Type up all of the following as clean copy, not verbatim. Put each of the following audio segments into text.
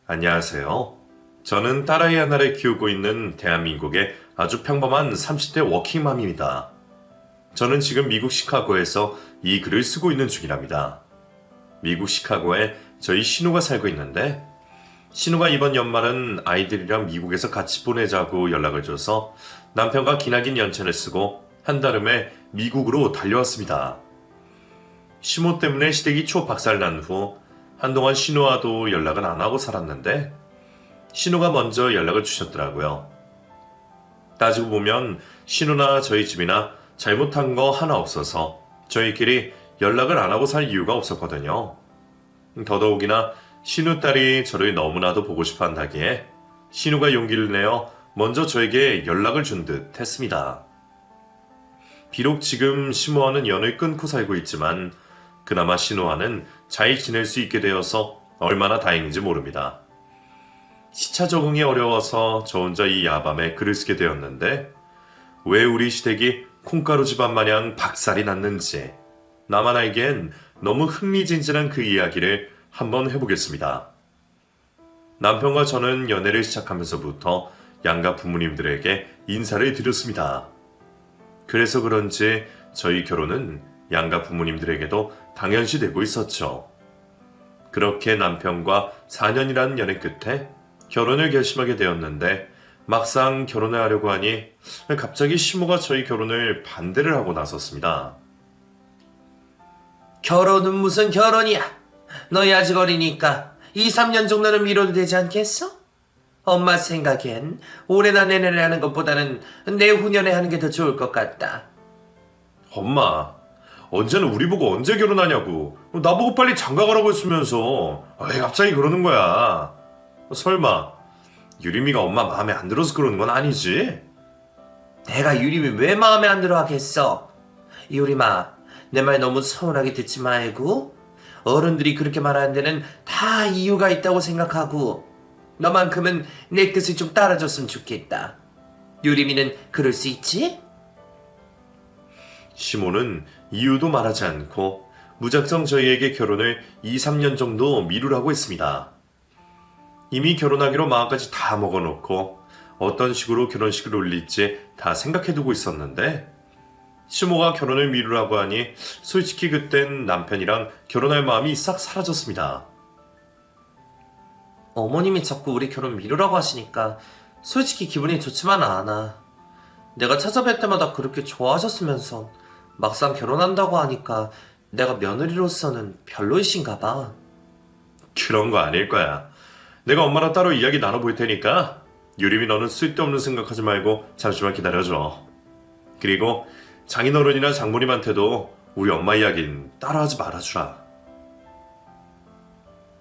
안녕하세요. 저는 딸아이 하나를 키우고 있는 대한민국의 아주 평범한 30대 워킹맘입니다. 저는 지금 미국 시카고에서 이 글을 쓰고 있는 중이랍니다. 미국 시카고에 저희 신우가 살고 있는데 신우가 이번 연말은 아이들이랑 미국에서 같이 보내자고 연락을 줘서 남편과 기나긴 연차를 쓰고 한달음에 미국으로 달려왔습니다. 시모 때문에 시댁이 초박살난 후 한동안 신우와도 연락은 안 하고 살았는데 신우가 먼저 연락을 주셨더라고요. 따지고 보면 신우나 저희 집이나 잘못한 거 하나 없어서 저희끼리 연락을 안 하고 살 이유가 없었거든요. 더더욱이나 신우 딸이 저를 너무나도 보고 싶어 한다기에 신우가 용기를 내어 먼저 저에게 연락을 준 듯 했습니다. 비록 지금 시모와는 연을 끊고 살고 있지만 그나마 신우와는 잘 지낼 수 있게 되어서 얼마나 다행인지 모릅니다. 시차 적응이 어려워서 저 혼자 이 야밤에 글을 쓰게 되었는데 왜 우리 시댁이 콩가루 집안 마냥 박살이 났는지 나만 알기엔 너무 흥미진진한 그 이야기를 한번 해보겠습니다. 남편과 저는 연애를 시작하면서부터 양가 부모님들에게 인사를 드렸습니다. 그래서 그런지 저희 결혼은 양가 부모님들에게도 당연시 되고 있었죠. 그렇게 남편과 4년이라는 연애 끝에 결혼을 결심하게 되었는데 막상 결혼을 하려고 하니 갑자기 시모가 저희 결혼을 반대를 하고 나섰습니다. 결혼은 무슨 결혼이야? 너희 아직 어리니까 2, 3년 정도는 미뤄도 되지 않겠어? 엄마 생각엔 올해나 내년에 하는 것보다는 내후년에 하는 게 더 좋을 것 같다. 엄마, 언제는 우리 보고 언제 결혼하냐고. 나보고 빨리 장가가라고 했으면서 왜 갑자기 그러는 거야. 설마 유림이가 엄마 마음에 안 들어서 그러는 건 아니지? 내가 유림이 왜 마음에 안 들어 하겠어? 유림아, 내 말 너무 서운하게 듣지 말고 어른들이 그렇게 말하는 데는 다 이유가 있다고 생각하고 너만큼은 내 뜻을 좀 따라줬으면 좋겠다. 유림이는 그럴 수 있지? 시모는 이유도 말하지 않고 무작정 저희에게 결혼을 2, 3년 정도 미루라고 했습니다. 이미 결혼하기로 마음까지 다 먹어놓고 어떤 식으로 결혼식을 올릴지 다 생각해두고 있었는데 시모가 결혼을 미루라고 하니 솔직히 그땐 남편이랑 결혼할 마음이 싹 사라졌습니다. 어머님이 자꾸 우리 결혼 미루라고 하시니까 솔직히 기분이 좋지만은 않아. 내가 찾아뵐 때마다 그렇게 좋아하셨으면서 막상 결혼한다고 하니까 내가 며느리로서는 별로이신가 봐. 그런 거 아닐 거야. 내가 엄마랑 따로 이야기 나눠볼 테니까 유림이 너는 쓸데없는 생각하지 말고 잠시만 기다려줘. 그리고 장인어른이나 장모님한테도 우리 엄마 이야기는 따라하지 말아주라.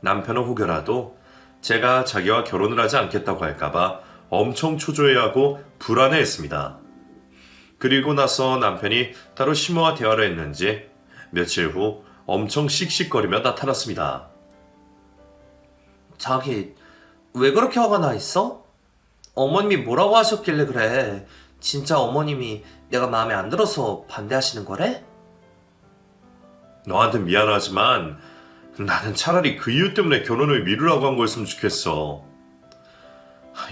남편은 혹여라도 제가 자기와 결혼을 하지 않겠다고 할까봐 엄청 초조해하고 불안해했습니다. 그리고 나서 남편이 따로 시모와 대화를 했는지 며칠 후 엄청 씩씩거리며 나타났습니다. 자기, 왜 그렇게 화가 나 있어? 어머님이 뭐라고 하셨길래 그래? 진짜 어머님이 내가 마음에 안 들어서 반대하시는 거래? 너한테 미안하지만 나는 차라리 그 이유 때문에 결혼을 미루라고 한 거였으면 좋겠어.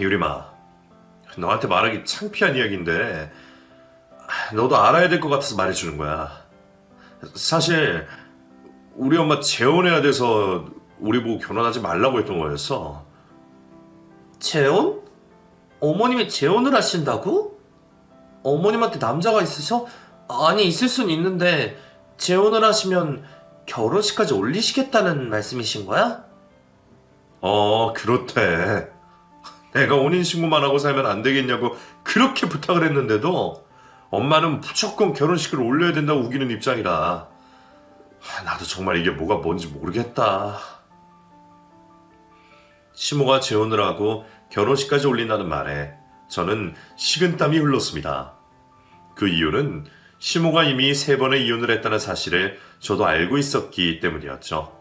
유림아, 너한테 말하기 창피한 이야기인데 너도 알아야 될 것 같아서 말해주는 거야. 사실 우리 엄마 재혼해야 돼서 우리 보고 결혼하지 말라고 했던 거였어. 재혼? 어머님이 재혼을 하신다고? 어머님한테 남자가 있으셔? 아니, 있을 순 있는데 재혼을 하시면 결혼식까지 올리시겠다는 말씀이신 거야? 그렇대. 내가 혼인신고만 하고 살면 안 되겠냐고 그렇게 부탁을 했는데도 엄마는 무조건 결혼식을 올려야 된다고 우기는 입장이라. 나도 정말 이게 뭐가 뭔지 모르겠다. 시모가 재혼을 하고 결혼식까지 올린다는 말에 저는 식은땀이 흘렀습니다. 그 이유는 시모가 이미 3번의 이혼을 했다는 사실을 저도 알고 있었기 때문이었죠.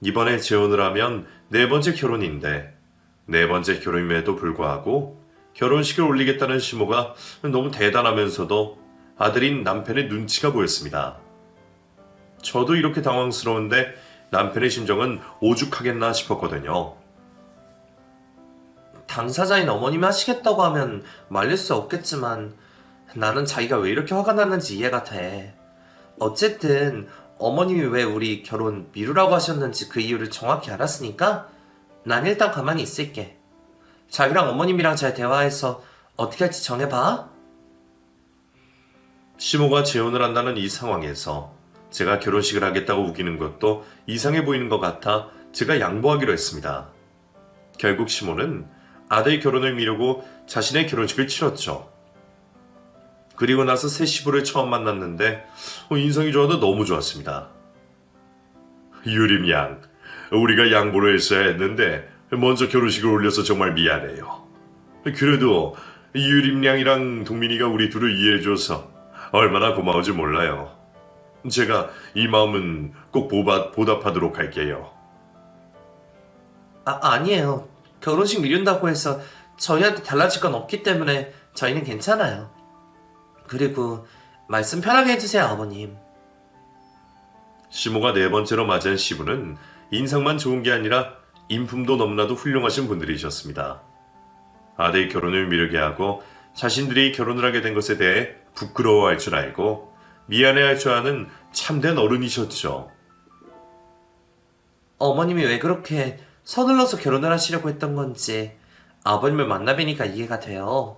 이번에 재혼을 하면 4번째 결혼인데 4번째 결혼임에도 불구하고 결혼식을 올리겠다는 시모가 너무 대단하면서도 아들인 남편의 눈치가 보였습니다. 저도 이렇게 당황스러운데 남편의 심정은 오죽하겠나 싶었거든요. 당사자인 어머님이 하시겠다고 하면 말릴 수 없겠지만 나는 자기가 왜 이렇게 화가 났는지 이해가 돼. 어쨌든 어머님이 왜 우리 결혼 미루라고 하셨는지 그 이유를 정확히 알았으니까 난 일단 가만히 있을게. 자기랑 어머님이랑 잘 대화해서 어떻게 할지 정해봐. 시모가 재혼을 한다는 이 상황에서 제가 결혼식을 하겠다고 우기는 것도 이상해 보이는 것 같아 제가 양보하기로 했습니다. 결국 시모는 아들 결혼을 미루고 자신의 결혼식을 치렀죠. 그리고 나서 새 시부를 처음 만났는데 인상이 좋아도 너무 좋았습니다. 유림 양, 우리가 양보를 했어야 했는데 먼저 결혼식을 올려서 정말 미안해요. 그래도 유림 양이랑 동민이가 우리 둘을 이해해줘서 얼마나 고마운지 몰라요. 제가 이 마음은 꼭 보답하도록 할게요. 아니에요. 결혼식 미룬다고 해서 저희한테 달라질 건 없기 때문에 저희는 괜찮아요. 그리고 말씀 편하게 해주세요, 아버님. 시모가 네 번째로 맞은 시부는 인상만 좋은 게 아니라 인품도 너무나도 훌륭하신 분들이셨습니다. 아들 결혼을 미루게 하고 자신들이 결혼을 하게 된 것에 대해 부끄러워할 줄 알고 미안해할 줄 아는 참된 어른이셨죠. 어머님이 왜 그렇게 서둘러서 결혼을 하시려고 했던 건지 아버님을 만나뵈니까 이해가 돼요.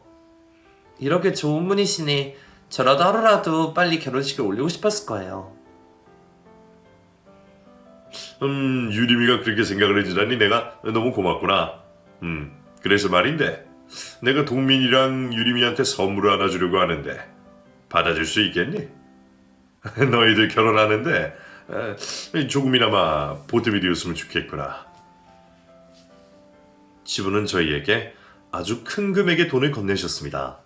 이렇게 좋은 분이시니 저라도 하루라도 빨리 결혼식을 올리고 싶었을 거예요. 유림이가 그렇게 생각을 해주다니 내가 너무 고맙구나. 그래서 말인데 내가 동민이랑 유림이한테 선물을 하나 주려고 하는데 받아줄 수 있겠니? 너희들 결혼하는데 조금이나마 보탬이 되었으면 좋겠구나. 시부는 저희에게 아주 큰 금액의 돈을 건네셨습니다.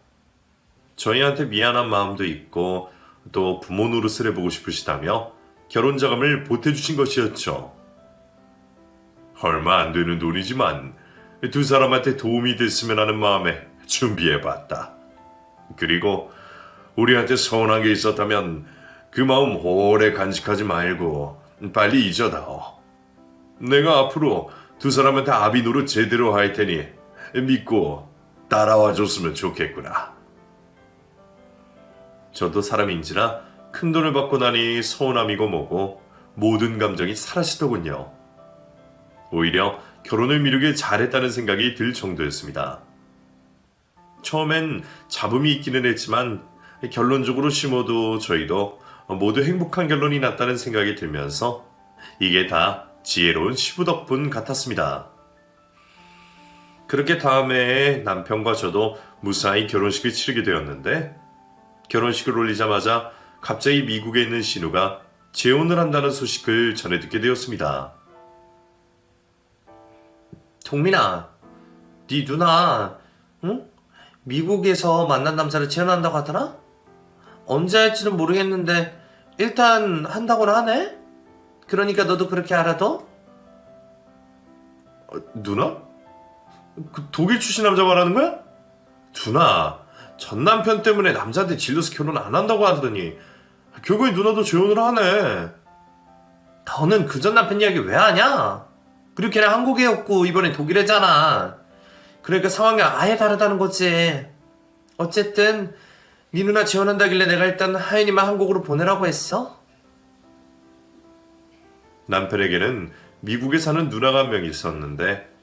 저희한테 미안한 마음도 있고 또 부모 노릇을 해보고 싶으시다며 결혼자금을 보태주신 것이었죠. 얼마 안 되는 돈이지만 두 사람한테 도움이 됐으면 하는 마음에 준비해봤다. 그리고 우리한테 서운한 게 있었다면 그 마음 오래 간직하지 말고 빨리 잊어다오. 내가 앞으로 두 사람한테 아비 노릇 제대로 할 테니 믿고 따라와 줬으면 좋겠구나. 저도 사람인지라 큰 돈을 받고 나니 서운함이고 뭐고 모든 감정이 사라지더군요. 오히려 결혼을 미루길 잘했다는 생각이 들 정도였습니다. 처음엔 잡음이 있기는 했지만 결론적으로 시모도 저희도 모두 행복한 결론이 났다는 생각이 들면서 이게 다 지혜로운 시부 덕분 같았습니다. 그렇게 다음에 남편과 저도 무사히 결혼식을 치르게 되었는데 결혼식을 올리자마자 갑자기 미국에 있는 신우가 재혼을 한다는 소식을 전해 듣게 되었습니다. 동민아, 네 누나, 응? 미국에서 만난 남자를 재혼한다고 하더라? 언제 할지는 모르겠는데 일단 한다고는 하네? 그러니까 너도 그렇게 알아둬? 누나? 그 독일 출신 남자 말하는 거야? 누나, 전 남편 때문에 남자한테 질려서 결혼 안 한다고 하더니 결국에 누나도 재혼을 하네. 너는 그 전 남편 이야기 왜 하냐? 그리고 걔는 한국애였고 이번엔 독일애잖아. 그러니까 상황이 아예 다르다는 거지. 어쨌든 네 누나 재혼한다길래 내가 일단 하연이만 한국으로 보내라고 했어. 남편에게는 미국에 사는 누나가 한 명 있었는데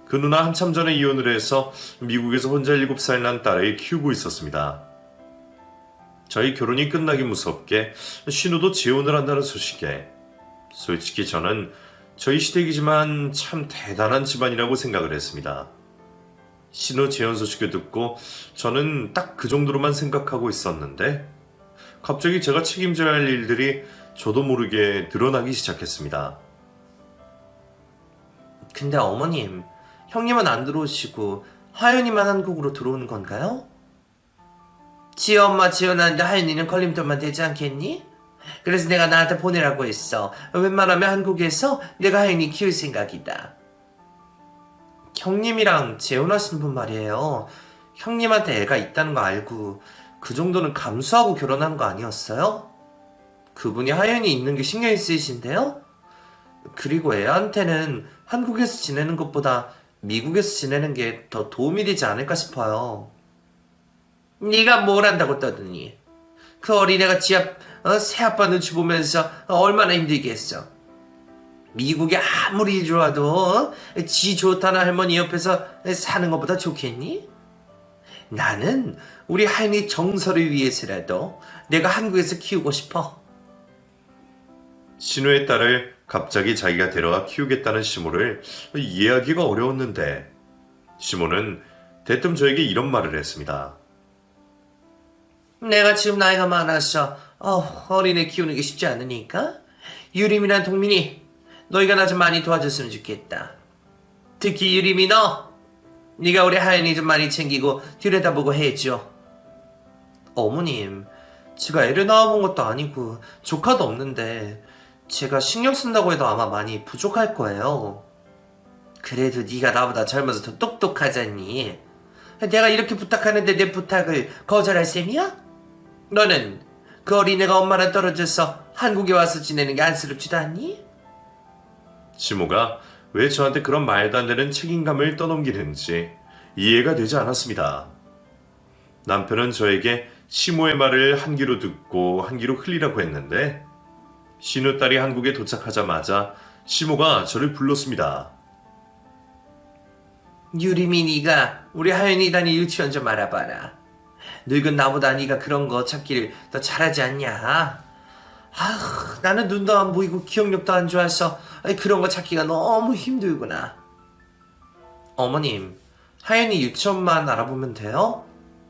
그 누나 한참 전에 이혼을 해서 미국에서 혼자 7살 난 딸을 키우고 있었습니다. 저희 결혼이 끝나기 무섭게 신우도 재혼을 한다는 소식에 솔직히 저는 저희 시댁이지만 참 대단한 집안이라고 생각을 했습니다. 신우 재혼 소식을 듣고 저는 딱 그 정도로만 생각하고 있었는데 갑자기 제가 책임져야 할 일들이 저도 모르게 늘어나기 시작했습니다. 근데 어머님, 형님은 안 들어오시고 하연이만 한국으로 들어오는 건가요? 지혜 엄마 재혼하는데 하연이는 걸림돌만 되지 않겠니? 그래서 내가 나한테 보내라고 했어. 웬만하면 한국에서 내가 하연이 키울 생각이다. 형님이랑 재혼하시는 분 말이에요. 형님한테 애가 있다는 거 알고 그 정도는 감수하고 결혼한 거 아니었어요? 그분이 하연이 있는 게 신경이 쓰이신데요? 그리고 애한테는 한국에서 지내는 것보다 미국에서 지내는 게 더 도움이 되지 않을까 싶어요. 네가 뭘 한다고 떠드니? 그 어린애가 새아빠 눈치 보면서 얼마나 힘들겠어. 미국에 아무리 좋아도 지 좋다는 할머니 옆에서 사는 것보다 좋겠니? 나는 우리 하인이 정서를 위해서라도 내가 한국에서 키우고 싶어. 신우의 딸을 갑자기 자기가 데려가 키우겠다는 시모를 이해하기가 어려웠는데 시모는 대뜸 저에게 이런 말을 했습니다. 내가 지금 나이가 많아서 어린애 키우는 게 쉽지 않으니까 유림이란 동민이 너희가 나 좀 많이 도와줬으면 좋겠다. 특히 유림이 네가 우리 하연이 좀 많이 챙기고 들여다보고 해줘. 어머님, 제가 애를 낳아본 것도 아니고 조카도 없는데 제가 신경 쓴다고 해도 아마 많이 부족할 거예요. 그래도 네가 나보다 젊어서 더 똑똑하잖니. 내가 이렇게 부탁하는데 내 부탁을 거절할 셈이야? 너는 그 어린애가 엄마랑 떨어져서 한국에 와서 지내는 게 안쓰럽지도 않니? 시모가 왜 저한테 그런 말도 안 되는 책임감을 떠넘기는지 이해가 되지 않았습니다. 남편은 저에게 시모의 말을 한 귀로 듣고 한 귀로 흘리라고 했는데 신우 딸이 한국에 도착하자마자 시모가 저를 불렀습니다. 유림이 네가 우리 하연이 다니 유치원 좀 알아봐라. 늙은 나보다 네가 그런 거 찾기를 더 잘하지 않냐? 나는 눈도 안 보이고 기억력도 안 좋아서 그런 거 찾기가 너무 힘들구나. 어머님, 하연이 유치원만 알아보면 돼요?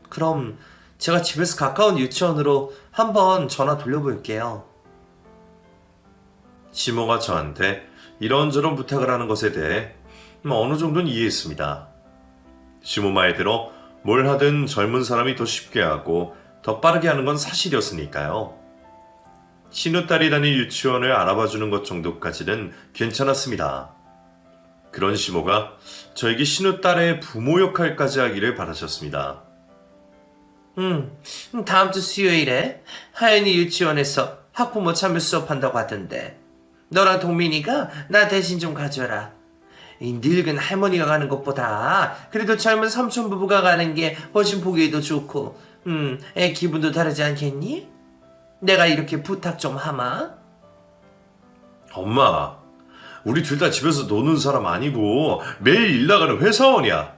그럼 제가 집에서 가까운 유치원으로 한번 전화 돌려볼게요. 시모가 저한테 이런저런 부탁을 하는 것에 대해 어느 정도는 이해했습니다. 시모 말대로 뭘 하든 젊은 사람이 더 쉽게 하고 더 빠르게 하는 건 사실이었으니까요. 신우딸이 다닌 유치원을 알아봐주는 것 정도까지는 괜찮았습니다. 그런 시모가 저에게 신우딸의 부모 역할까지 하기를 바라셨습니다. 다음 주 수요일에 하연이 유치원에서 학부모 참여 수업한다고 하던데 너랑 동민이가 나 대신 좀 가줘라. 이 늙은 할머니가 가는 것보다 그래도 젊은 삼촌 부부가 가는 게 훨씬 보기에도 좋고 애 기분도 다르지 않겠니? 내가 이렇게 부탁 좀 하마. 엄마, 우리 둘 다 집에서 노는 사람 아니고 매일 일 나가는 회사원이야.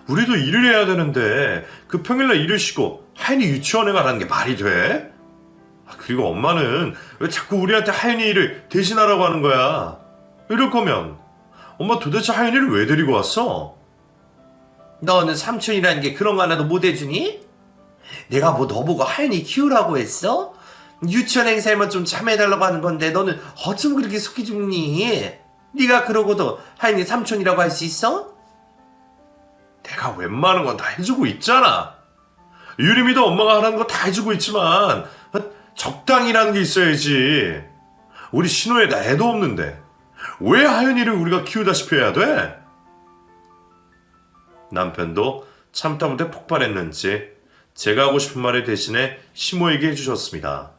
우리도 일을 해야 되는데 그 평일날 일을 쉬고 하연이 유치원에 가라는 게 말이 돼? 그리고 엄마는 왜 자꾸 우리한테 하연이 일을 대신하라고 하는 거야? 이럴 거면 엄마 도대체 하연이를 왜 데리고 왔어? 너는 삼촌이라는 게 그런 거 하나도 못 해주니? 내가 뭐 너보고 하연이 키우라고 했어? 유치원 행사에만 좀 참여해달라고 하는 건데 너는 어쩜 그렇게 속이 좁니? 네가 그러고도 하연이 삼촌이라고 할 수 있어? 내가 웬만한 건 다 해주고 있잖아. 유림이도 엄마가 하라는 거 다 해주고 있지만 적당이라는 게 있어야지. 우리 신호에다 애도 없는데 왜 하연이를 우리가 키우다시피 해야 돼? 남편도 참다 못해 폭발했는지 제가 하고 싶은 말을 대신에 시모에게 해주셨습니다.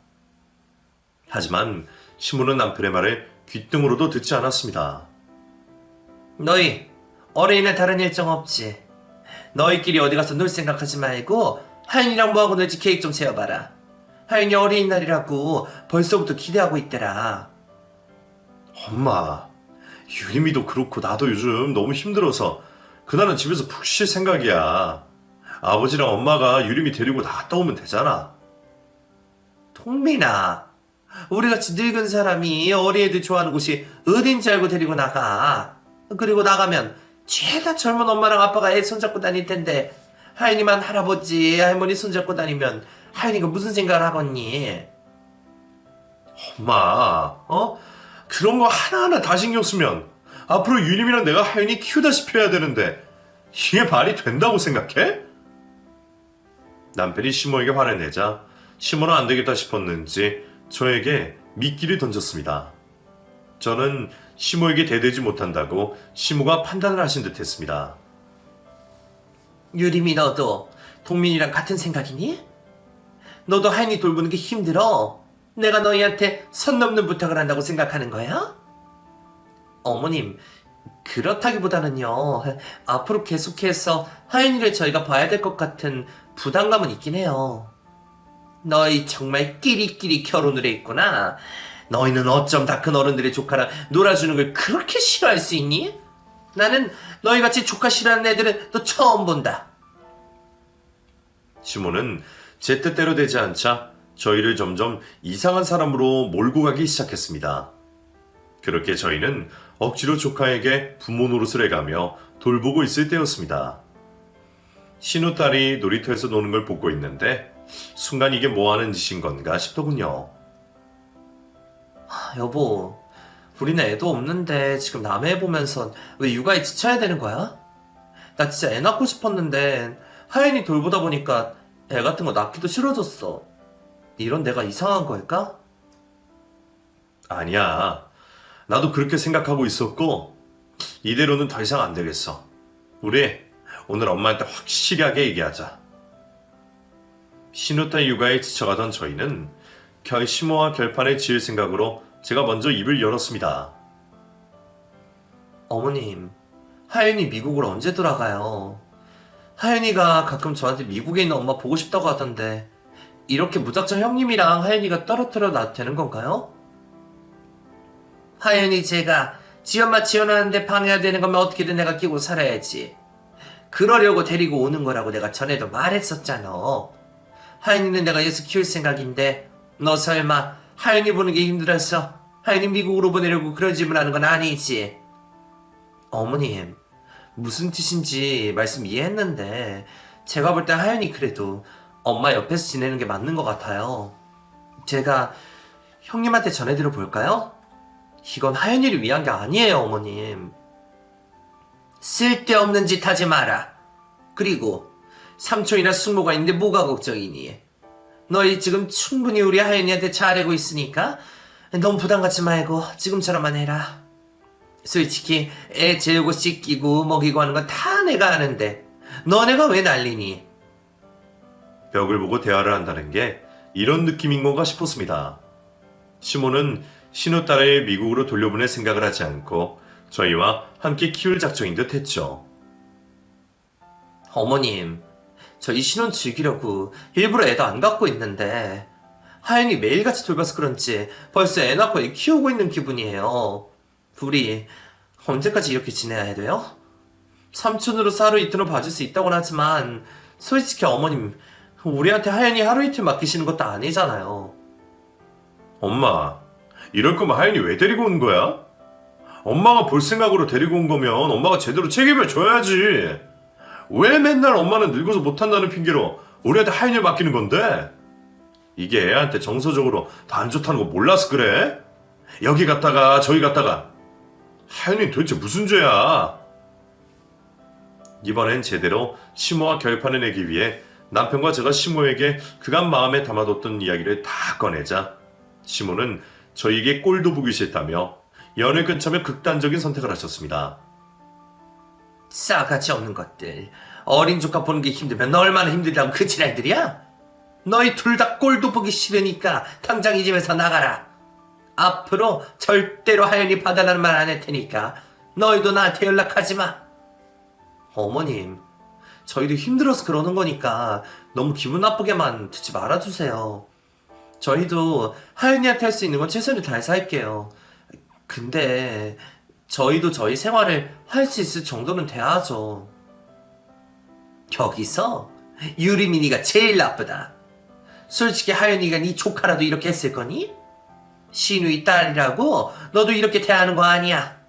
하지만 시모는 남편의 말을 귓등으로도 듣지 않았습니다. 너희 어린이날 다른 일정 없지? 너희끼리 어디 가서 놀 생각하지 말고 하연이랑 뭐하고 놀지 계획 좀 세워봐라. 하연이 어린이날이라고 벌써부터 기대하고 있더라. 엄마, 유림이도 그렇고 나도 요즘 너무 힘들어서 그날은 집에서 푹 쉴 생각이야. 아버지랑 엄마가 유림이 데리고 나갔다 오면 되잖아. 동민아, 우리같이 늙은 사람이 어린애들 좋아하는 곳이 어딘지 알고 데리고 나가. 그리고 나가면 죄다 젊은 엄마랑 아빠가 애 손잡고 다닐 텐데 하연이만 할아버지, 할머니 손잡고 다니면 하연이가 무슨 생각을 하겠니? 엄마, 그런 거 하나하나 다 신경 쓰면 앞으로 유림이랑 내가 하연이 키우다시피 해야 되는데 이게 말이 된다고 생각해? 남편이 시모에게 화를 내자 시모는 안 되겠다 싶었는지 저에게 미끼를 던졌습니다. 저는 시모에게 대들지 못한다고 시모가 판단을 하신 듯 했습니다. 유림이 너도 동민이랑 같은 생각이니? 너도 하연이 돌보는 게 힘들어? 내가 너희한테 선 넘는 부탁을 한다고 생각하는 거야? 어머님, 그렇다기보다는요, 앞으로 계속해서 하윤이를 저희가 봐야 될 것 같은 부담감은 있긴 해요. 너희 정말 끼리끼리 결혼을 했구나. 너희는 어쩜 다 큰 어른들의 조카랑 놀아주는 걸 그렇게 싫어할 수 있니? 나는 너희같이 조카 싫어하는 애들은 또 처음 본다. 시모는 제 뜻대로 되지 않자 저희를 점점 이상한 사람으로 몰고 가기 시작했습니다. 그렇게 저희는 억지로 조카에게 부모 노릇을 해가며 돌보고 있을 때였습니다. 신우딸이 놀이터에서 노는 걸 보고 있는데 순간 이게 뭐하는 짓인 건가 싶더군요. 여보, 우리는 애도 없는데 지금 남의 애 보면서 왜 육아에 지쳐야 되는 거야? 나 진짜 애 낳고 싶었는데 하윤이 돌보다 보니까 애 같은 거 낳기도 싫어졌어. 이런 내가 이상한 걸까? 아니야. 나도 그렇게 생각하고 있었고 이대로는 더 이상 안 되겠어. 우리 오늘 엄마한테 확실하게 얘기하자. 신우딸 육아에 지쳐가던 저희는 시모와 결판을 지을 생각으로 제가 먼저 입을 열었습니다. 어머님, 하윤이 미국을 언제 돌아가요? 하윤이가 가끔 저한테 미국에 있는 엄마 보고 싶다고 하던데 이렇게 무작정 형님이랑 하윤이가 떨어뜨려 놔도 되는 건가요? 하윤이 제가 지엄마 지원하는데 방해가 되는 거면 어떻게든 내가 끼고 살아야지. 그러려고 데리고 오는 거라고 내가 전에도 말했었잖아. 하윤이는 내가 예수 키울 생각인데 너 설마 하윤이 보는 게 힘들어서 하윤이 미국으로 보내려고 그런 질문 하는 건 아니지? 어머님, 무슨 뜻인지 말씀 이해했는데 제가 볼 땐 하윤이 그래도 엄마 옆에서 지내는 게 맞는 것 같아요. 제가 형님한테 전해드려 볼까요? 이건 하윤이를 위한 게 아니에요, 어머님. 쓸데없는 짓 하지 마라. 그리고 삼촌이나 숙모가 있는데 뭐가 걱정이니? 너희 지금 충분히 우리 하윤이한테 잘하고 있으니까 너무 부담 갖지 말고 지금처럼만 해라. 솔직히 애 재우고 씻기고 먹이고 하는 건 다 내가 하는데 너네가 왜 난리니? 벽을 보고 대화를 한다는 게 이런 느낌인 건가 싶었습니다. 시모는 신우딸을 미국으로 돌려보낼 생각을 하지 않고 저희와 함께 키울 작정인 듯 했죠. 어머님, 저희 신혼 즐기려고 일부러 애도 안 갖고 있는데 하윤이 매일같이 돌봐서 그런지 벌써 애 낳고 애 키우고 있는 기분이에요. 우리 언제까지 이렇게 지내야 돼요? 삼촌으로 하루 이틀은 봐줄 수 있다고는 하지만 솔직히 어머님, 우리한테 하윤이 하루 이틀 맡기시는 것도 아니잖아요. 엄마, 이럴 거면 하윤이 왜 데리고 온 거야? 엄마가 볼 생각으로 데리고 온 거면 엄마가 제대로 책임을 져야지. 왜 맨날 엄마는 늙어서 못한다는 핑계로 우리한테 하윤이를 맡기는 건데? 이게 애한테 정서적으로 다 안 좋다는 거 몰라서 그래? 여기 갔다가 저기 갔다가 하윤이 도대체 무슨 죄야? 이번엔 제대로 시모와 결판을 내기 위해 남편과 제가 시모에게 그간 마음에 담아뒀던 이야기를 다 꺼내자 시모는 저희에게 꼴도 보기 싫다며 연을 끊자며 극단적인 선택을 하셨습니다. 싸가지 없는 것들. 어린 조카 보는 게 힘들면 너 얼마나 힘들다고 그 지랄들이야? 너희 둘 다 꼴도 보기 싫으니까 당장 이 집에서 나가라. 앞으로 절대로 하윤이 봐달라는 말 안 할 테니까 너희도 나한테 연락하지 마. 어머님, 저희도 힘들어서 그러는 거니까 너무 기분 나쁘게만 듣지 말아주세요. 저희도 하윤이한테 할 수 있는 건 최선을 다해서 할게요. 근데 저희도 저희 생활을 할 수 있을 정도는 돼야죠. 여기서 유리민이가 제일 나쁘다. 솔직히 하윤이가 네 조카라도 이렇게 했을 거니? 신우이 딸이라고 너도 이렇게 대하는 거 아니야.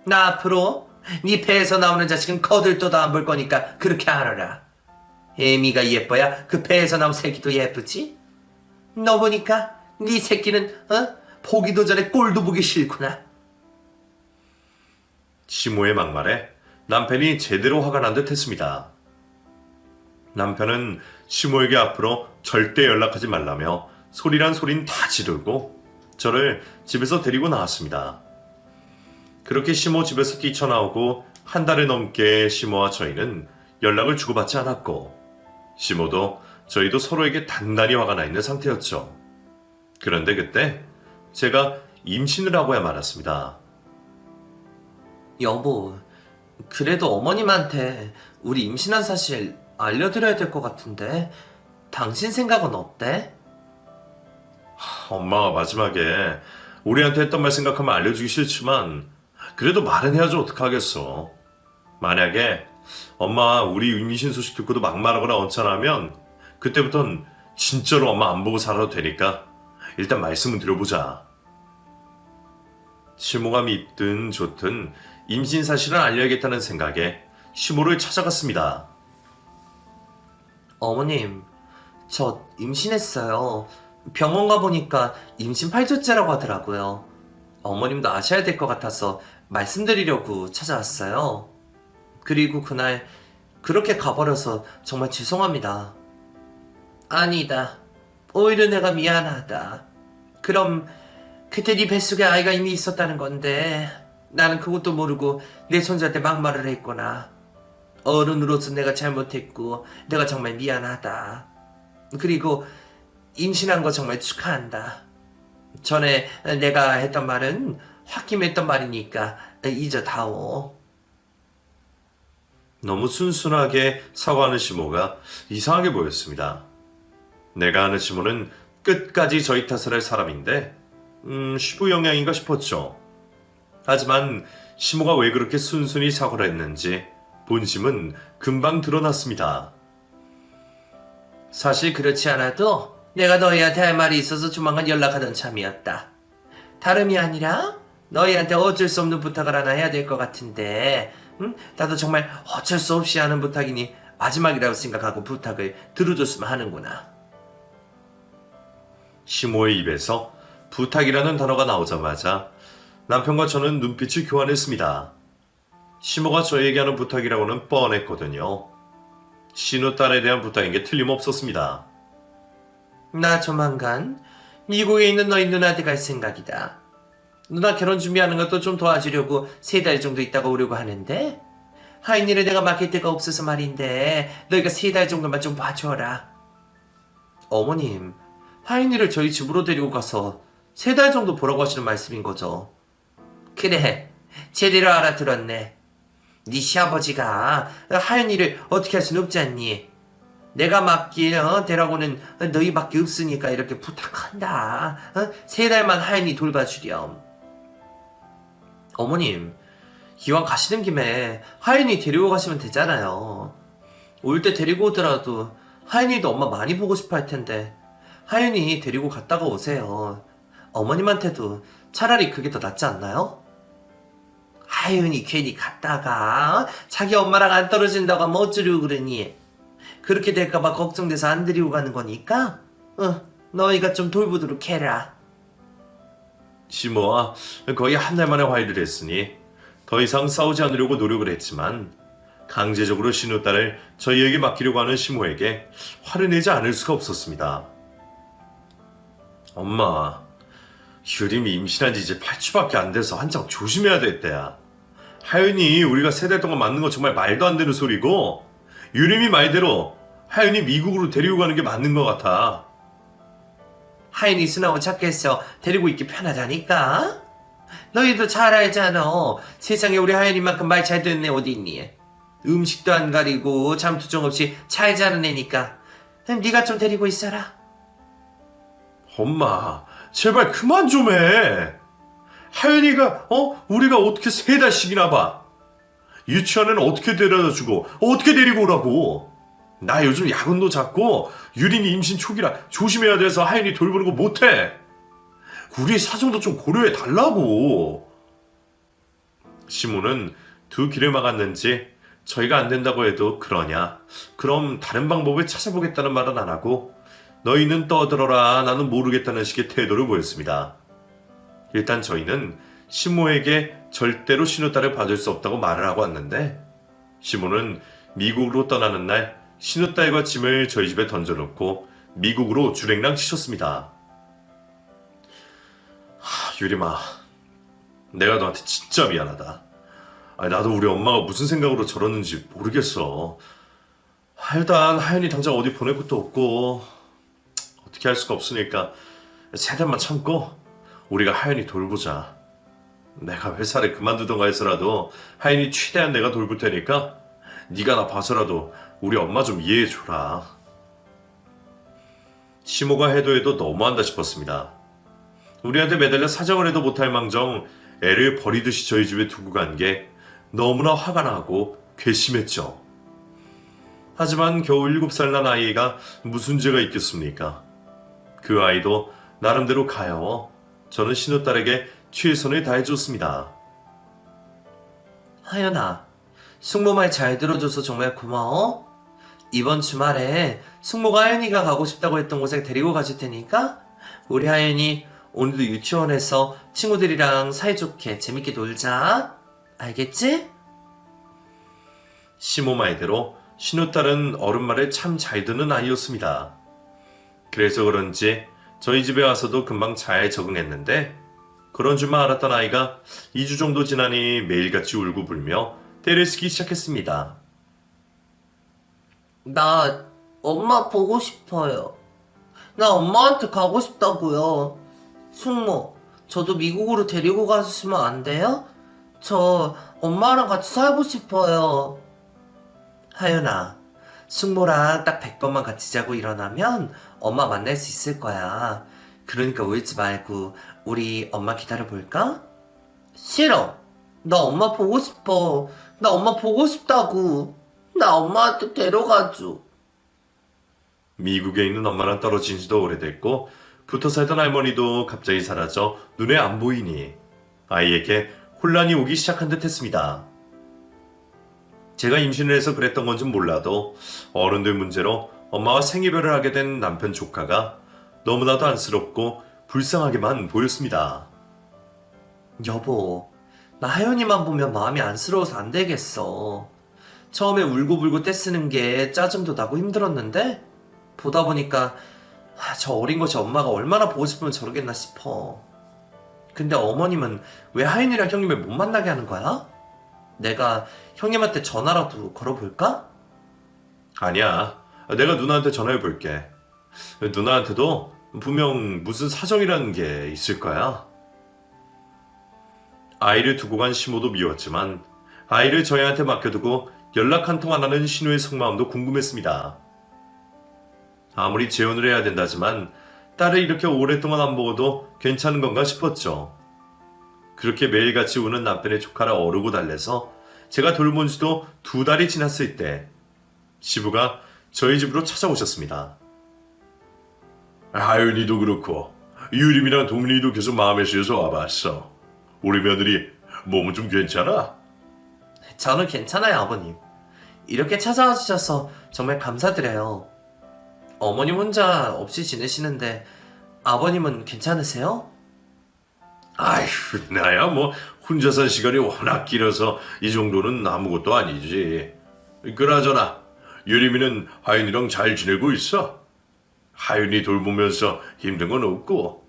나 앞으로 네 배에서 나오는 자식은 거들떠도 안 볼 거니까 그렇게 알아라. 애미가 예뻐야 그 배에서 나온 새끼도 예쁘지? 너 보니까 네 새끼는 보기도 전에 꼴도 보기 싫구나. 시모의 막말에 남편이 제대로 화가 난 듯 했습니다. 남편은 시모에게 앞으로 절대 연락하지 말라며 소리란 소린 다 지르고 저를 집에서 데리고 나왔습니다. 그렇게 시모 집에서 뛰쳐나오고 한 달을 넘게 시모와 저희는 연락을 주고받지 않았고 시모도 저희도 서로에게 단단히 화가 나 있는 상태였죠. 그런데 그때 제가 임신을 하고야 말았습니다. 여보, 그래도 어머님한테 우리 임신한 사실 알려드려야 될 것 같은데 당신 생각은 어때? 엄마가 마지막에 우리한테 했던 말 생각하면 알려주기 싫지만 그래도 말은 해야지 어떡하겠어. 만약에 엄마 우리 임신 소식 듣고도 막말하거나 언짢아하면 그때부턴 진짜로 엄마 안 보고 살아도 되니까 일단 말씀은 드려보자. 시모가 밉든 좋든 임신 사실을 알려야겠다는 생각에 시모를 찾아갔습니다. 어머님, 저 임신했어요. 병원 가보니까 임신 8주째라고 하더라고요. 어머님도 아셔야 될 것 같아서 말씀드리려고 찾아왔어요. 그리고 그날 그렇게 가버려서 정말 죄송합니다. 아니다. 오히려 내가 미안하다. 그럼 그때 네 뱃속에 아이가 이미 있었다는 건데 나는 그것도 모르고 내 손자한테 막말을 했구나. 어른으로서 내가 잘못했고 내가 정말 미안하다. 그리고 임신한 거 정말 축하한다. 전에 내가 했던 말은 홧김했던 말이니까 잊어다오. 너무 순순하게 사과하는 시모가 이상하게 보였습니다. 내가 아는 시모는 끝까지 저희 탓을 할 사람인데 시부 영향인가 싶었죠. 하지만 시모가 왜 그렇게 순순히 사과를 했는지 본심은 금방 드러났습니다. 사실 그렇지 않아도 내가 너희한테 할 말이 있어서 조만간 연락하던 참이었다. 다름이 아니라 너희한테 어쩔 수 없는 부탁을 하나 해야 될 것 같은데 나도 정말 어쩔 수 없이 하는 부탁이니 마지막이라고 생각하고 부탁을 들어줬으면 하는구나. 시모의 입에서 부탁이라는 단어가 나오자마자 남편과 저는 눈빛을 교환했습니다. 시모가 저에게 하는 부탁이라고는 뻔했거든요. 신우딸에 대한 부탁인 게 틀림없었습니다. 나 조만간 미국에 있는 너희 누나한테 갈 생각이다. 누나 결혼 준비하는 것도 좀 도와주려고 3달 정도 있다가 오려고 하는데 하인이를 내가 맡길 데가 없어서 말인데 너희가 3달 정도만 좀 봐줘라. 어머님, 하인이를 저희 집으로 데리고 가서 3달 정도 보라고 하시는 말씀인 거죠? 그래, 제대로 알아들었네. 네 시아버지가 하인이를 어떻게 할 수는 없지 않니? 내가 맡길 대라고는 너희밖에 없으니까 이렇게 부탁한다. 3달만 하인이 돌봐주렴. 어머님, 기왕 가시는 김에 하인이 데리고 가시면 되잖아요. 올 때 데리고 오더라도 하인이도 엄마 많이 보고 싶어 할 텐데 하인이 데리고 갔다가 오세요. 어머님한테도 차라리 그게 더 낫지 않나요? 하윤이 괜히 갔다가 자기 엄마랑 안 떨어진다고 하면 어쩌려고 그러니? 그렇게 될까봐 걱정돼서 안 데리고 가는 거니까 너희가 좀 돌보도록 해라. 시모와 거의 한 달 만에 화해를 했으니 더 이상 싸우지 않으려고 노력을 했지만 강제적으로 신우딸을 저희에게 맡기려고 하는 시모에게 화를 내지 않을 수가 없었습니다. 엄마, 유림이 임신한 지 이제 8주밖에 안 돼서 한창 조심해야 될 때야. 하윤이 우리가 3달 동안 맞는 건 정말 말도 안 되는 소리고 유림이 말대로 하윤이 미국으로 데리고 가는 게 맞는 것 같아. 하윤이 순하고 착해서 데리고 있기 편하다니까. 너희도 잘 알잖아. 세상에 우리 하윤이만큼 말 잘 듣는 애 어디 있니? 음식도 안 가리고 잠투정 없이 잘 자는 애니까 네가 좀 데리고 있어라. 엄마, 제발 그만 좀 해. 하윤이가 우리가 어떻게 3달씩이나 봐. 유치원에는 어떻게 데려다주고 어떻게 데리고 오라고. 나 요즘 야근도 잦고 유린이 임신 초기라 조심해야 돼서 하윤이 돌보는 거 못해. 우리 사정도 좀 고려해 달라고. 시모는 두 귀를 막았는지 저희가 안 된다고 해도 그러냐, 그럼 다른 방법을 찾아보겠다는 말은 안 하고 너희는 떠들어라, 나는 모르겠다는 식의 태도를 보였습니다. 일단 저희는 시모에게 절대로 신우딸을 봐줄 수 없다고 말을 하고 왔는데 시모는 미국으로 떠나는 날 신우딸과 짐을 저희 집에 던져놓고 미국으로 주랭랑 치셨습니다. 유림아, 내가 너한테 진짜 미안하다. 나도 우리 엄마가 무슨 생각으로 저러는지 모르겠어. 일단 하연이 당장 어디 보낼 것도 없고 어떻게 할 수가 없으니까 3달만 참고 우리가 하연이 돌보자. 내가 회사를 그만두던가 해서라도 하연이 최대한 내가 돌볼 테니까 네가 나 봐서라도 우리 엄마 좀 이해해줘라. 시모가 해도 너무한다 싶었습니다. 우리한테 매달려 사정을 해도 못할 망정 애를 버리듯이 저희 집에 두고 간 게 너무나 화가 나고 괘씸했죠. 하지만 겨우 7살 난 아이가 무슨 죄가 있겠습니까? 그 아이도 나름대로 가여워 저는 신우딸에게 최선을 다해줬습니다. 하연아, 숙모 말 잘 들어줘서 정말 고마워. 이번 주말에 숙모가 하연이가 가고 싶다고 했던 곳에 데리고 가줄 테니까 우리 하연이 오늘도 유치원에서 친구들이랑 사이좋게 재밌게 놀자. 알겠지? 시모 말대로 신우딸은 어른 말을 참 잘 듣는 아이였습니다. 그래서 그런지 저희 집에 와서도 금방 잘 적응했는데 그런 줄만 알았던 아이가 2주 정도 지나니 매일같이 울고 불며 떼를 쓰기 시작했습니다. 나 엄마 보고 싶어요. 나 엄마한테 가고 싶다고요. 숙모, 저도 미국으로 데리고 가주시면 안 돼요? 저 엄마랑 같이 살고 싶어요. 하연아, 숙모랑 딱 100번만 같이 자고 일어나면 엄마 만날 수 있을 거야. 그러니까 울지 말고 우리 엄마 기다려볼까? 싫어. 나 엄마 보고 싶어. 나 엄마 보고 싶다고. 나 엄마한테 데려가줘. 미국에 있는 엄마랑 떨어진 지도 오래됐고 붙어 살던 할머니도 갑자기 사라져 눈에 안 보이니 아이에게 혼란이 오기 시작한 듯 했습니다. 제가 임신을 해서 그랬던 건진 몰라도 어른들 문제로 엄마와 생이별을 하게 된 남편 조카가 너무나도 안쓰럽고 불쌍하게만 보였습니다. 여보, 나 하연이만 보면 마음이 안쓰러워서 안 되겠어. 처음에 울고불고 떼쓰는 게 짜증도 나고 힘들었는데 보다 보니까 저 어린 것이 엄마가 얼마나 보고 싶으면 저러겠나 싶어. 근데 어머님은 왜 하연이랑 형님을 못 만나게 하는 거야? 내가 형님한테 전화라도 걸어볼까? 아니야. 내가 누나한테 전화해 볼게. 누나한테도 분명 무슨 사정이라는 게 있을 거야. 아이를 두고 간 시모도 미웠지만 아이를 저희한테 맡겨두고 연락 한 통 안 하는 신우의 속마음도 궁금했습니다. 아무리 재혼을 해야 된다지만 딸을 이렇게 오랫동안 안 보고도 괜찮은 건가 싶었죠. 그렇게 매일같이 우는 남편의 조카를 어르고 달래서 제가 돌본 지도 2달이 지났을 때 시부가 저희 집으로 찾아오셨습니다. 하윤이도 그렇고 유림이랑 동민이도 계속 마음에 쓰여서 와봤어. 우리 며느리 몸은 좀 괜찮아? 저는 괜찮아요, 아버님. 이렇게 찾아와 주셔서 정말 감사드려요. 어머님 혼자 없이 지내시는데 아버님은 괜찮으세요? 아휴, 나야 뭐 혼자 산 시간이 워낙 길어서 이 정도는 아무것도 아니지. 그나저나 유림이는 하윤이랑 잘 지내고 있어? 하윤이 돌보면서 힘든 건 없고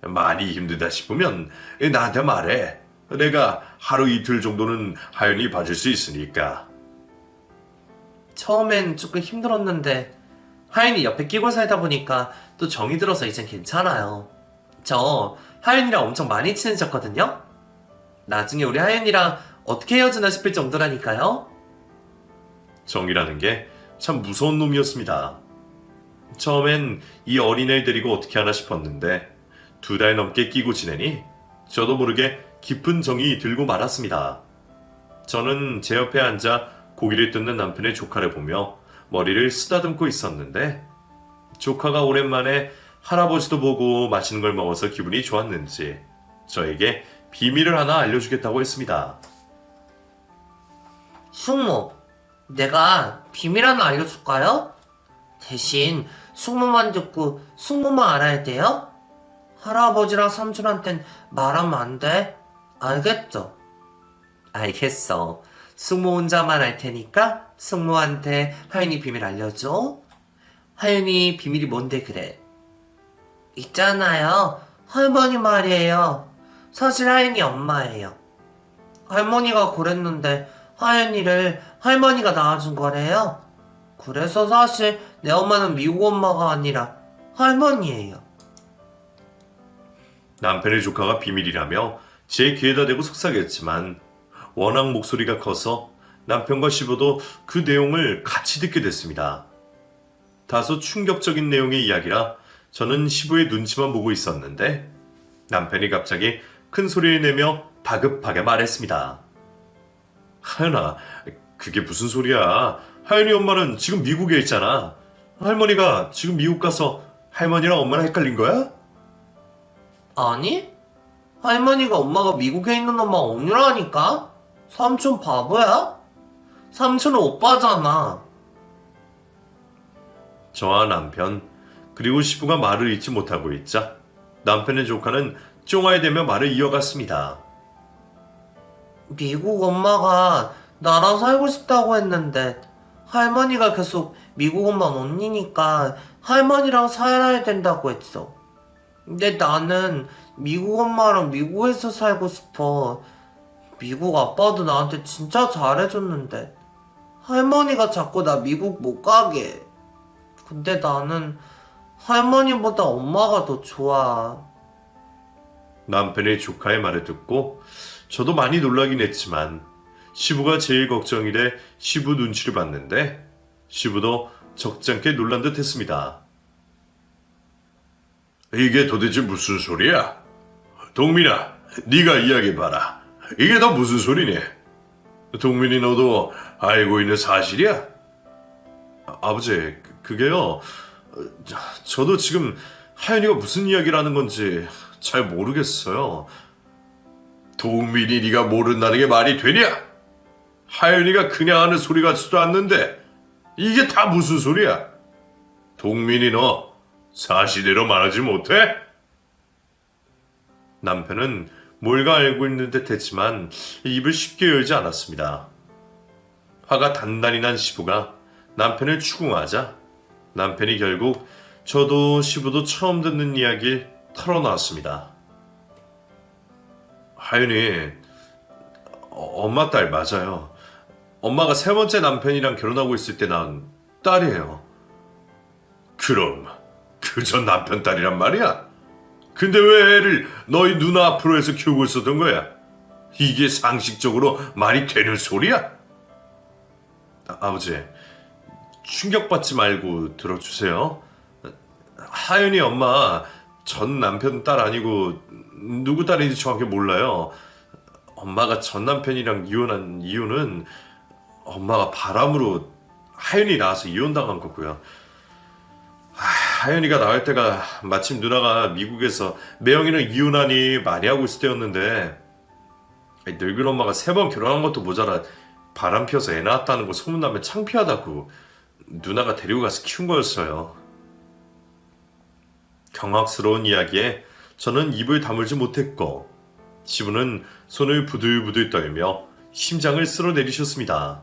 많이 힘들다 싶으면 나한테 말해. 내가 하루 이틀 정도는 하윤이 봐줄 수 있으니까. 처음엔 조금 힘들었는데 하연이 옆에 끼고 살다 보니까 또 정이 들어서 이젠 괜찮아요. 저 하연이랑 엄청 많이 친해졌거든요. 나중에 우리 하연이랑 어떻게 헤어지나 싶을 정도라니까요. 정이라는 게 참 무서운 놈이었습니다. 처음엔 이 어린애를 데리고 어떻게 하나 싶었는데 2달 넘게 끼고 지내니 저도 모르게 깊은 정이 들고 말았습니다. 저는 제 옆에 앉아 고기를 뜯는 남편의 조카를 보며 머리를 쓰다듬고 있었는데 조카가 오랜만에 할아버지도 보고 맛있는 걸 먹어서 기분이 좋았는지 저에게 비밀을 하나 알려주겠다고 했습니다. 숙모, 내가 비밀 하나 알려줄까요? 대신 숙모만 듣고 숙모만 알아야 돼요? 할아버지랑 삼촌한텐 말하면 안 돼. 알겠죠? 알겠어. 숙모 혼자만 알 테니까 숙모한테 하윤이 비밀 알려줘. 하윤이 비밀이 뭔데 그래? 있잖아요. 할머니 말이에요. 사실 하윤이 엄마예요. 할머니가 그랬는데 하윤이를 할머니가 낳아준 거래요. 그래서 사실 내 엄마는 미국 엄마가 아니라 할머니예요. 남편의 조카가 비밀이라며 제 귀에다 대고 속삭였지만 워낙 목소리가 커서 남편과 시부도 그 내용을 같이 듣게 됐습니다. 다소 충격적인 내용의 이야기라 저는 시부의 눈치만 보고 있었는데 남편이 갑자기 큰 소리를 내며 다급하게 말했습니다. 하연아, 그게 무슨 소리야? 하연이 엄마는 지금 미국에 있잖아. 할머니가 지금 미국 가서 할머니랑 엄마랑 헷갈린 거야? 아니? 할머니가 엄마가 미국에 있는 엄마 언니라니까? 삼촌 바보야? 삼촌은 오빠잖아. 저와 남편 그리고 시부가 말을 잇지 못하고 있자 남편의 조카는 쫑아에 대며 말을 이어갔습니다. 미국 엄마가 나랑 살고 싶다고 했는데 할머니가 계속 미국 엄마 언니니까 할머니랑 살아야 된다고 했어. 근데 나는 미국 엄마랑 미국에서 살고 싶어. 미국 아빠도 나한테 진짜 잘해줬는데 할머니가 자꾸 나 미국 못 가게 해. 근데 나는 할머니보다 엄마가 더 좋아. 남편의 조카의 말을 듣고 저도 많이 놀라긴 했지만 시부가 제일 걱정이래 시부 눈치를 봤는데 시부도 적잖게 놀란 듯 했습니다. 이게 도대체 무슨 소리야? 동민아, 네가 이야기해봐라. 이게 다 무슨 소리니? 동민이 너도 알고 있는 사실이야? 아버지, 그게요. 저도 지금 하연이가 무슨 이야기를 하는 건지 잘 모르겠어요. 동민이 네가 모른다는 게 말이 되냐? 하연이가 그냥 하는 소리 같지도 않는데 이게 다 무슨 소리야? 동민이 너 사실대로 말하지 못해? 남편은 뭘가 알고 있는 듯 했지만 입을 쉽게 열지 않았습니다. 화가 단단히 난 시부가 남편을 추궁하자 남편이 결국 저도 시부도 처음 듣는 이야기를 털어놨습니다. 하윤이 엄마 딸 맞아요. 엄마가 세 번째 남편이랑 결혼하고 있을 때 낳은 딸이에요. 그럼 그저 남편 딸이란 말이야? 근데 왜 애를 너희 누나 앞으로 해서 키우고 있었던 거야? 이게 상식적으로 말이 되는 소리야? 아버지, 충격받지 말고 들어주세요. 하윤이 엄마 전 남편 딸 아니고 누구 딸인지 정확히 몰라요. 엄마가 전 남편이랑 이혼한 이유는 엄마가 바람으로 하윤이 낳아서 이혼당한 거고요. 하윤이가 나올 때가 마침 누나가 미국에서 매형이랑 이혼하니 많이 하고 있을 때였는데 늙은 엄마가 3번 결혼한 것도 모자라 바람 피워서 애 낳았다는 거 소문나면 창피하다고 누나가 데리고 가서 키운 거였어요. 경악스러운 이야기에 저는 입을 다물지 못했고 시부는 손을 부들부들 떨며 심장을 쓸어내리셨습니다.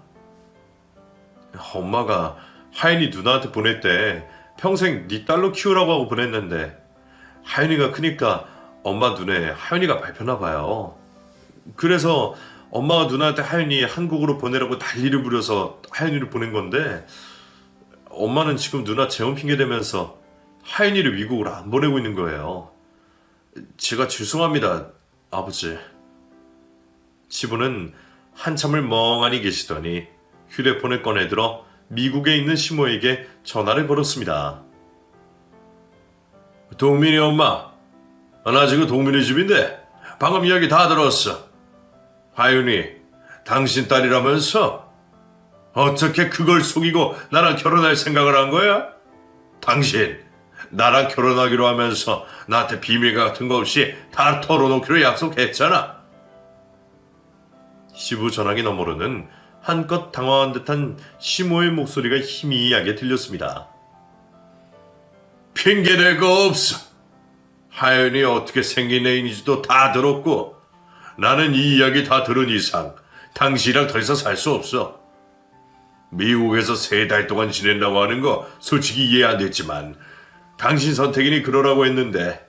엄마가 하윤이 누나한테 보낼 때 평생 네 딸로 키우라고 하고 보냈는데 하윤이가 크니까 엄마 눈에 하윤이가 밟혔나 봐요. 그래서 엄마가 누나한테 하윤이 한국으로 보내라고 난리를 부려서 하윤이를 보낸 건데 엄마는 지금 누나 재혼 핑계 대면서 하윤이를 미국으로 안 보내고 있는 거예요. 제가 죄송합니다, 아버지. 시부는 한참을 멍하니 계시더니 휴대폰을 꺼내들어 미국에 있는 시모에게 전화를 걸었습니다. 동민이 엄마, 나 지금 동민이 집인데 방금 이야기 다 들었어. 하윤이 당신 딸이라면서? 어떻게 그걸 속이고 나랑 결혼할 생각을 한 거야? 당신 나랑 결혼하기로 하면서 나한테 비밀 같은 거 없이 다 털어놓기로 약속했잖아. 시부 전화기 너머로는 한껏 당황한 듯한 시모의 목소리가 희미하게 들렸습니다. 핑계댈 거 없어. 하연이 어떻게 생긴 애인지도 다 들었고 나는 이 이야기 다 들은 이상 당신이랑 더 이상 살 수 없어. 미국에서 3달 동안 지낸다고 하는 거 솔직히 이해 안 됐지만 당신 선택이니 그러라고 했는데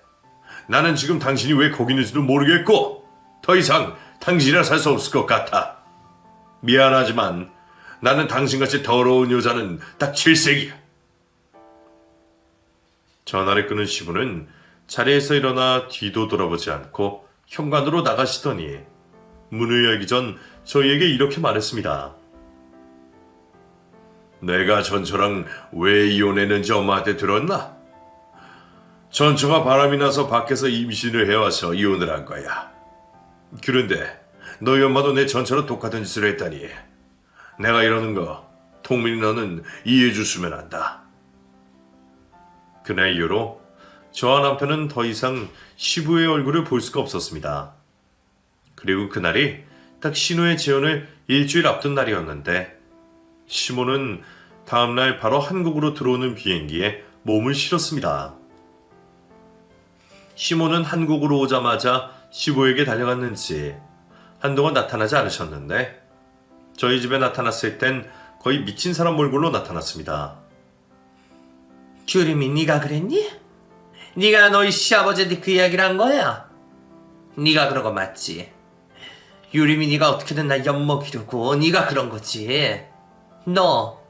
나는 지금 당신이 왜 거기 있는지도 모르겠고 더 이상 당신이랑 살 수 없을 것 같아. 미안하지만 나는 당신같이 더러운 여자는 딱 질색이야. 전화를 끊은 시부는 자리에서 일어나 뒤도 돌아보지 않고 현관으로 나가시더니 문을 열기 전 저희에게 이렇게 말했습니다. 내가 전처랑 왜 이혼했는지 엄마한테 들었나? 전처가 바람이 나서 밖에서 임신을 해와서 이혼을 한 거야. 그런데 너희 엄마도 내 전처럼 똑같은 짓을 했다니. 내가 이러는 거 동민이 너는 이해해 줬으면 한다. 그날 이후로 저와 남편은 더 이상 시부의 얼굴을 볼 수가 없었습니다. 그리고 그날이 딱 신우의 재혼을 일주일 앞둔 날이었는데 시모는 다음날 바로 한국으로 들어오는 비행기에 몸을 실었습니다. 시모는 한국으로 오자마자 시부에게 달려갔는지 한동안 나타나지 않으셨는데 저희 집에 나타났을 땐 거의 미친 사람 몰골로 나타났습니다. 규림이 네가 그랬니? 네가 너희 시아버지한테 그 이야기를 한 거야? 네가 그런 거 맞지? 유림이 네가 어떻게든 날 엿먹이려고 네가 그런 거지. 너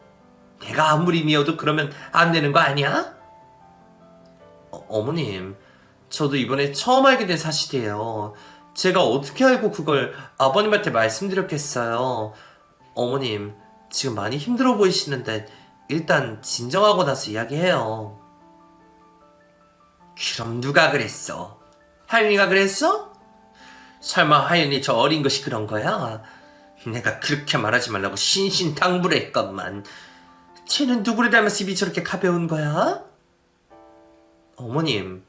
내가 아무리 미워도 그러면 안 되는 거 아니야? 어머님, 저도 이번에 처음 알게 된 사실이에요. 제가 어떻게 알고 그걸 아버님한테 말씀드렸겠어요. 어머님, 지금 많이 힘들어 보이시는데 일단 진정하고 나서 이야기해요. 그럼 누가 그랬어? 하윤이가 그랬어? 설마 하윤이 저 어린 것이 그런 거야? 내가 그렇게 말하지 말라고 신신당부했건만. 쟤는 누구를 닮아서 입이 저렇게 가벼운 거야? 어머님,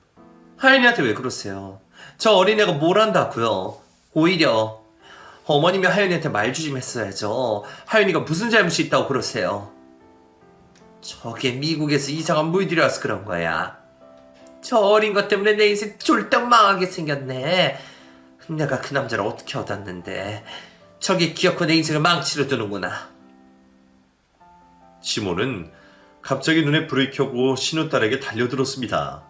하윤이한테 왜 그러세요? 저 어린애가 뭘 한다고요? 오히려 어머님이 하윤이한테 말조심했어야죠. 하윤이가 무슨 잘못이 있다고 그러세요? 저게 미국에서 이상한 물들이 와서 그런 거야. 저 어린 것 때문에 내 인생 쫄딱 망하게 생겼네. 내가 그 남자를 어떻게 얻었는데 저게 기어코 내 인생을 망치려 두는구나. 시모는 갑자기 눈에 불을 켜고 신우딸에게 달려들었습니다.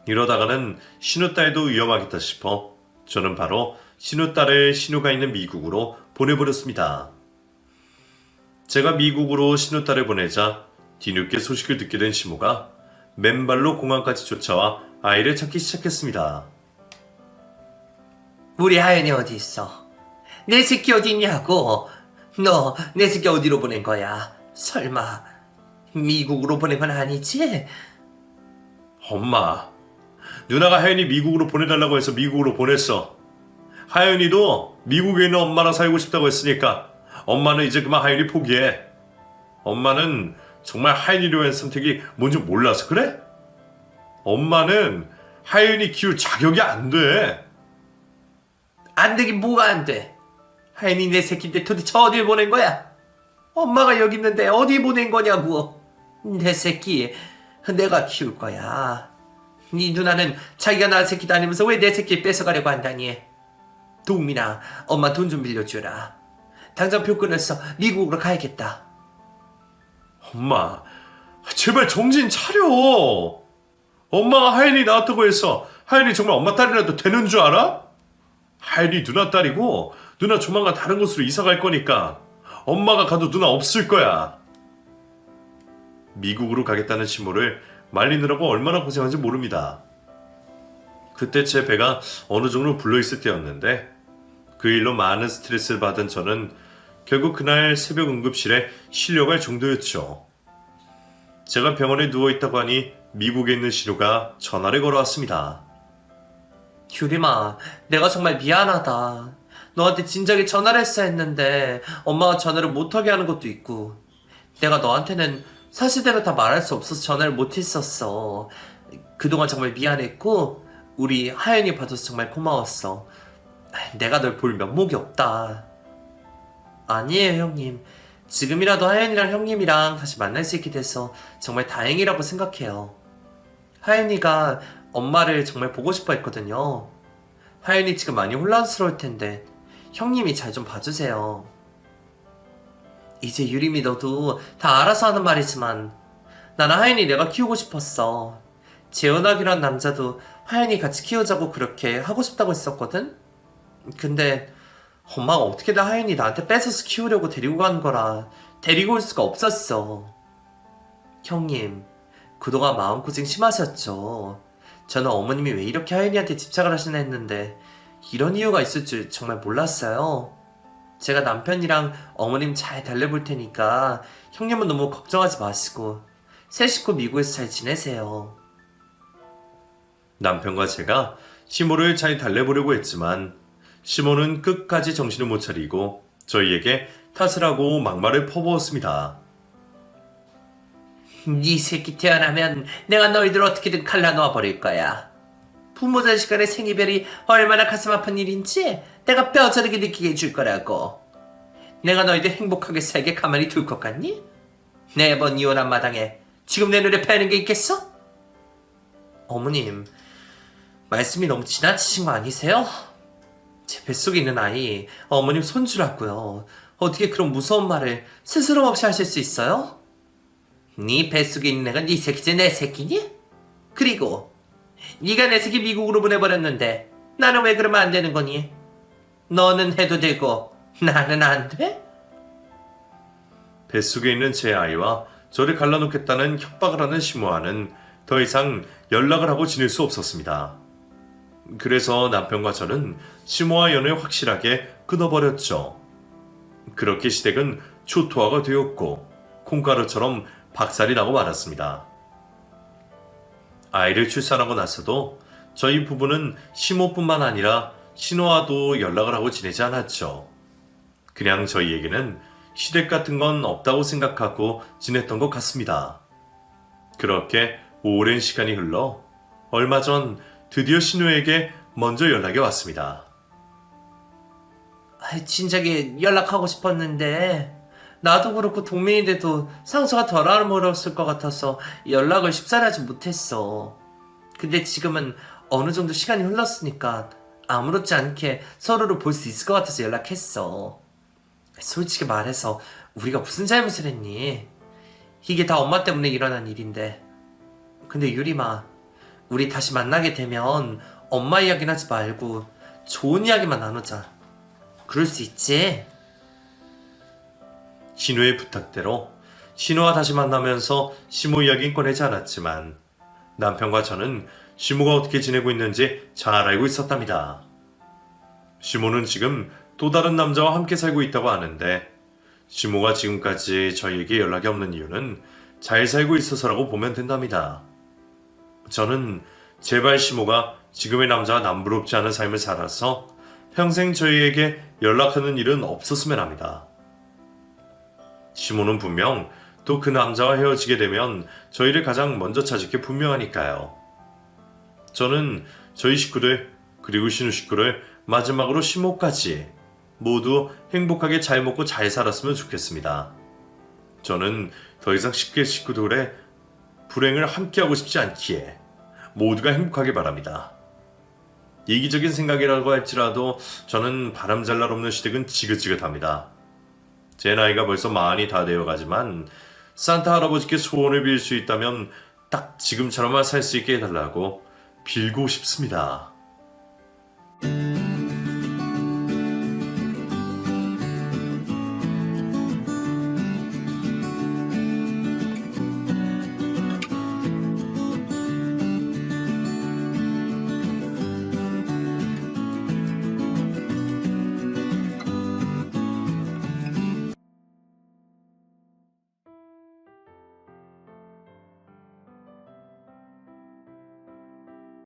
이러다가는 신우딸도 위험하겠다 싶어 저는 바로 신우딸을 신우가 있는 미국으로 보내버렸습니다. 제가 미국으로 신우딸을 보내자 뒤늦게 소식을 듣게 된 시모가 맨발로 공항까지 쫓아와 아이를 찾기 시작했습니다. 우리 하연이 어디 있어? 내 새끼 어디 있냐고. 너 내 새끼 어디로 보낸 거야? 설마 미국으로 보낸 건 아니지? 엄마, 누나가 하연이 미국으로 보내달라고 해서 미국으로 보냈어. 하연이도 미국에 있는 엄마랑 살고 싶다고 했으니까 엄마는 이제 그만 하연이 포기해. 엄마는 정말 하연이를 위한 선택이 뭔지 몰라서 그래? 엄마는 하연이 키울 자격이 안 돼. 안 되긴 뭐가 안 돼. 하연이 내 새끼인데 도대체 어딜 보낸 거야? 엄마가 여기 있는데 어디 보낸 거냐고. 내 새끼 내가 키울 거야. 네 누나는 자기가 낳은 새끼도 아니면서 왜 내 새끼 뺏어가려고 한다니. 동민아, 엄마 돈 좀 빌려주라. 당장 표 끊어서 미국으로 가야겠다. 엄마, 제발 정신 차려. 엄마가 하연이 낳았다고 해서 하연이 정말 엄마 딸이라도 되는 줄 알아? 하연이 누나 딸이고 누나 조만간 다른 곳으로 이사 갈 거니까 엄마가 가도 누나 없을 거야. 미국으로 가겠다는 시모를 말리느라고 얼마나 고생한지 모릅니다. 그때 제 배가 어느 정도 불러있을 때였는데 그 일로 많은 스트레스를 받은 저는 결국 그날 새벽 응급실에 실려갈 정도였죠. 제가 병원에 누워있다고 하니 미국에 있는 신우가 전화를 걸어왔습니다. 규림아, 내가 정말 미안하다. 너한테 진작에 전화를 했어야 했는데 엄마가 전화를 못하게 하는 것도 있고 내가 너한테는 사실대로 다 말할 수 없어서 전화를 못했었어. 그동안 정말 미안했고 우리 하연이 봐줘서 정말 고마웠어. 내가 널 볼 면목이 없다. 아니에요, 형님. 지금이라도 하연이랑 형님이랑 다시 만날 수 있게 돼서 정말 다행이라고 생각해요. 하연이가 엄마를 정말 보고 싶어 했거든요. 하연이 지금 많이 혼란스러울 텐데 형님이 잘 좀 봐주세요. 이제 유림이 너도 다 알아서 하는 말이지만 나는 하연이 내가 키우고 싶었어. 재혼하기란 남자도 하연이 같이 키우자고 그렇게 하고 싶다고 했었거든? 근데 엄마가 어떻게든 하연이 나한테 뺏어서 키우려고 데리고 간 거라 데리고 올 수가 없었어. 형님, 그동안 마음고생 심하셨죠. 저는 어머님이 왜 이렇게 하연이한테 집착을 하시나 했는데 이런 이유가 있을 줄 정말 몰랐어요. 제가 남편이랑 어머님 잘 달래볼 테니까 형님은 너무 걱정하지 마시고 새 식구 미국에서 잘 지내세요. 남편과 제가 시모를 잘 달래보려고 했지만 시모는 끝까지 정신을 못 차리고 저희에게 탓을 하고 막말을 퍼부었습니다. 네 새끼 태어나면 내가 너희들 어떻게든 갈라놓아 버릴 거야. 부모 자식 간의 생이별이 얼마나 가슴 아픈 일인지 내가 뼈저리게 느끼게 해줄 거라고. 내가 너희들 행복하게 살게 가만히 둘 것 같니? 매번 이혼한 마당에 지금 내 눈에 패는 게 있겠어? 어머님, 말씀이 너무 지나치신 거 아니세요? 제 뱃속에 있는 아이 어머님 손주라고요. 어떻게 그런 무서운 말을 스스럼 없이 하실 수 있어요? 네 뱃속에 있는 애가 네 새끼지 내 새끼니? 그리고 네가 내 새끼 미국으로 보내버렸는데 나는 왜 그러면 안 되는 거니? 너는 해도 되고 나는 안 돼? 뱃속에 있는 제 아이와 저를 갈라놓겠다는 협박을 하는 시모와는 더 이상 연락을 하고 지낼 수 없었습니다. 그래서 남편과 저는 시모와 연을 확실하게 끊어버렸죠. 그렇게 시댁은 초토화가 되었고 콩가루처럼 박살이 나고 말았습니다. 아이를 출산하고 나서도 저희 부부는 시모뿐만 아니라 신호와도 연락을 하고 지내지 않았죠. 그냥 저희에게는 시댁 같은 건 없다고 생각하고 지냈던 것 같습니다. 그렇게 오랜 시간이 흘러 얼마 전 드디어 신우에게 먼저 연락이 왔습니다. 진작에 연락하고 싶었는데 나도 그렇고 동맹인데도 상처가 덜 아물었을 것 같아서 연락을 쉽사리 하지 못했어. 근데 지금은 어느 정도 시간이 흘렀으니까 아무렇지 않게 서로를 볼 수 있을 것 같아서 연락했어. 솔직히 말해서 우리가 무슨 잘못을 했니? 이게 다 엄마 때문에 일어난 일인데. 근데 유리마, 우리 다시 만나게 되면 엄마 이야기는 하지 말고 좋은 이야기만 나누자. 그럴 수 있지? 신우의 부탁대로 신우와 다시 만나면서 시모 이야기는 꺼내지 않았지만 남편과 저는 시모가 어떻게 지내고 있는지 잘 알고 있었답니다. 시모는 지금 또 다른 남자와 함께 살고 있다고 하는데 시모가 지금까지 저희에게 연락이 없는 이유는 잘 살고 있어서라고 보면 된답니다. 저는 제발 시모가 지금의 남자와 남부럽지 않은 삶을 살아서 평생 저희에게 연락하는 일은 없었으면 합니다. 시모는 분명 또 그 남자와 헤어지게 되면 저희를 가장 먼저 찾을 게 분명하니까요. 저는 저희 식구들 그리고 신우 식구를 마지막으로 시모까지 모두 행복하게 잘 먹고 잘 살았으면 좋겠습니다. 저는 더 이상 식구들의 불행을 함께하고 싶지 않기에 모두가 행복하게 바랍니다. 이기적인 생각이라고 할지라도 저는 바람잘 날 없는 시댁은 지긋지긋합니다. 제 나이가 벌써 40이 다 되어가지만 산타 할아버지께 소원을 빌 수 있다면 딱 지금처럼만 살 수 있게 해달라고 빌고 싶습니다.